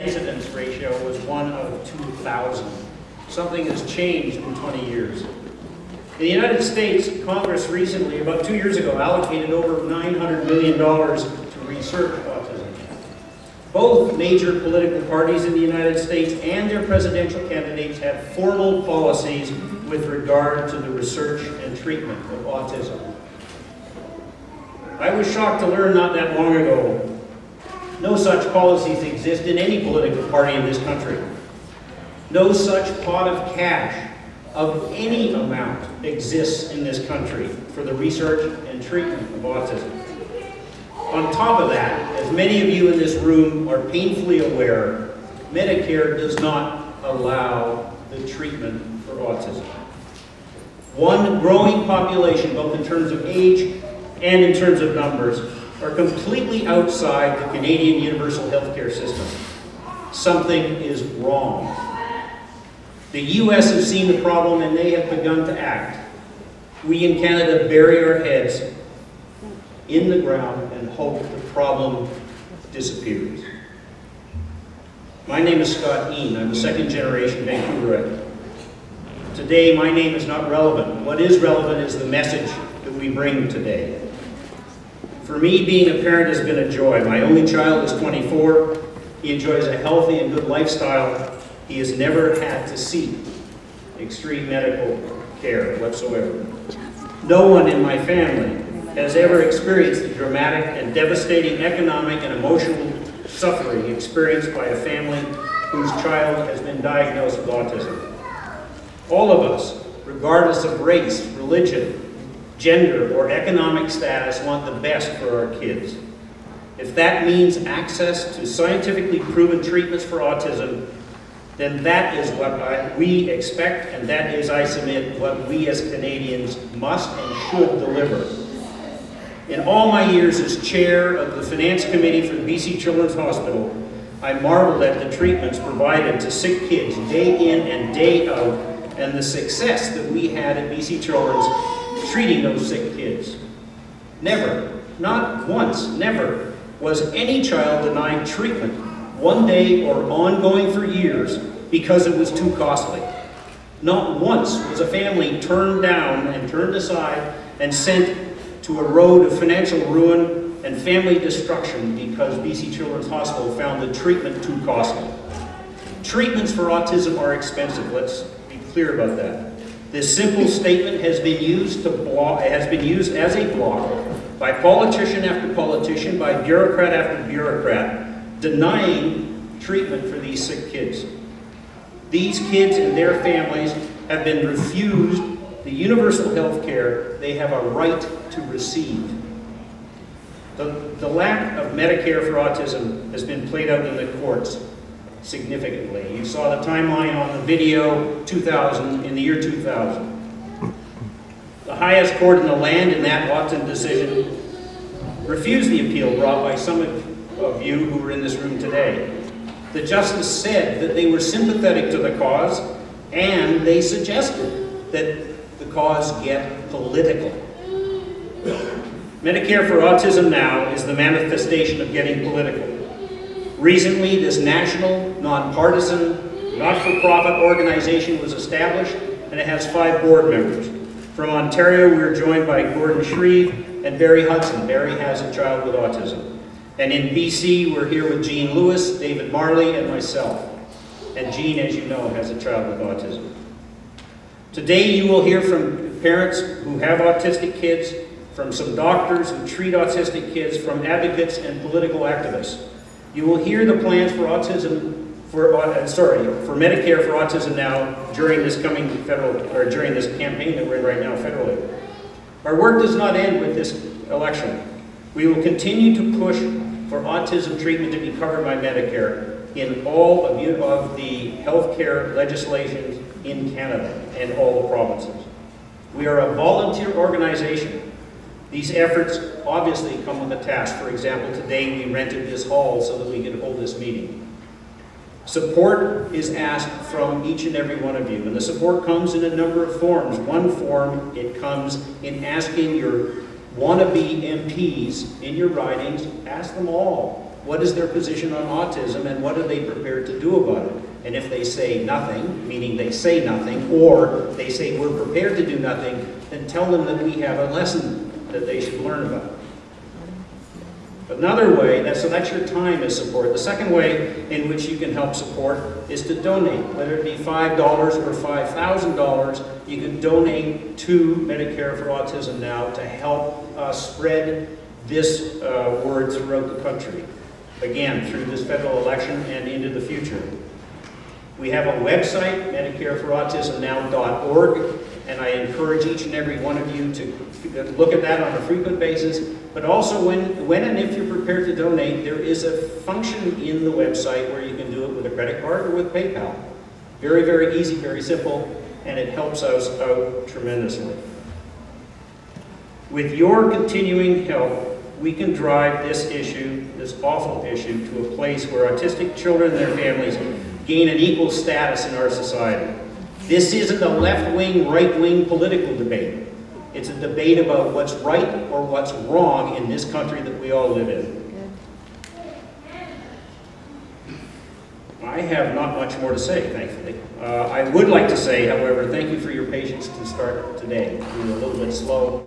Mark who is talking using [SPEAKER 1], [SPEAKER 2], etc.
[SPEAKER 1] incidence ratio was 1 out of 2,000. Something has changed in 20 years. In the United States, Congress recently, about 2 years ago, allocated over $900 million to research autism. Both major political parties in the United States and their presidential candidates have formal policies with regard to the research and treatment of autism. I was shocked to learn not that long ago no such policies exist in any political party in this country. No such pot of cash of any amount exists in this country for the research and treatment of autism. On top of that, as many of you in this room are painfully aware, Medicare does not allow the treatment for autism. One growing population, both in terms of age and in terms of numbers, are completely outside the Canadian universal healthcare system. Something is wrong. The US has seen the problem and they have begun to act. We in Canada bury our heads in the ground and hope the problem disappears. My name is Scott Ean. I'm a second-generation Vancouverite. Today, my name is not relevant. What is relevant is the message that we bring today. For me, being a parent has been a joy. My only child is 24. He enjoys a healthy and good lifestyle. He has never had to seek extreme medical care whatsoever. No one in my family has ever experienced the dramatic and devastating economic and emotional suffering experienced by a family whose child has been diagnosed with autism. All of us, regardless of race, religion, gender, or economic status, want the best for our kids. If that means access to scientifically proven treatments for autism, then that is what we expect, and that is, I submit, what we as Canadians must and should deliver. In all my years as chair of the Finance Committee for the BC Children's Hospital, I marveled at the treatments provided to sick kids day in and day out, and the success that we had at BC Children's treating those sick kids. Never, not once, never, was any child denied treatment one day or ongoing for years because it was too costly. Not once was a family turned down and turned aside and sent to a road of financial ruin and family destruction because BC Children's Hospital found the treatment too costly. Treatments for autism are expensive, let's be clear about that. This simple statement has been used as a block by politician after politician, by bureaucrat after bureaucrat, denying treatment for these sick kids. These kids and their families have been refused the universal health care they have a right to receive. The lack of Medicare for autism has been played out in the courts significantly. You saw the timeline on the video in the year 2000. The highest court in the land in that Autism decision refused the appeal brought by some of you who were in this room today. The justice said that they were sympathetic to the cause, and they suggested that the cause get political. Medicare for Autism now is the manifestation of getting political. Recently, this national, nonpartisan, not-for-profit organization was established, and it has 5 board members. From Ontario, we are joined by Gordon Shreve and Barry Hudson. Barry has a child with autism. And in BC, we're here with Jean Lewis, David Marley, and myself. And Jean, as you know, has a child with autism. Today, you will hear from parents who have autistic kids, from some doctors who treat autistic kids, from advocates and political activists. You will hear the plans for for Medicare for autism now during this coming during this campaign that we're in right now federally. Our work does not end with this election. We will continue to push for autism treatment to be covered by Medicare in all of the healthcare legislation in Canada and all the provinces. We are a volunteer organization. These efforts obviously come with a task. For example, today we rented this hall so that we could hold this meeting. Support is asked from each and every one of you, and the support comes in a number of forms. One form, it comes in asking your wannabe MPs in your ridings, ask them all what is their position on autism and what are they prepared to do about it. And if they say nothing, meaning they say nothing, or they say we're prepared to do nothing, then tell them that we have a lesson that they should learn about. Another way, so that's your time as support. The second way in which you can help support is to donate. Whether it be $5 or $5,000, you can donate to Medicare for Autism now to help spread this word throughout the country. Again, through this federal election and into the future. We have a website, MedicareForAutismNow.org, and I encourage each and every one of you to look at that on a frequent basis. But also when and if you're prepared to donate, there is a function in the website where you can do it with a credit card or with PayPal. Very, very easy, very simple, and it helps us out tremendously. With your continuing help, we can drive this issue, this awful issue, to a place where autistic children and their families gain an equal status in our society. This isn't a left-wing, right-wing political debate. It's a debate about what's right or what's wrong in this country that we all live in. I have not much more to say, thankfully. I would like to say, however, thank you for your patience to start today. We were a little bit slow.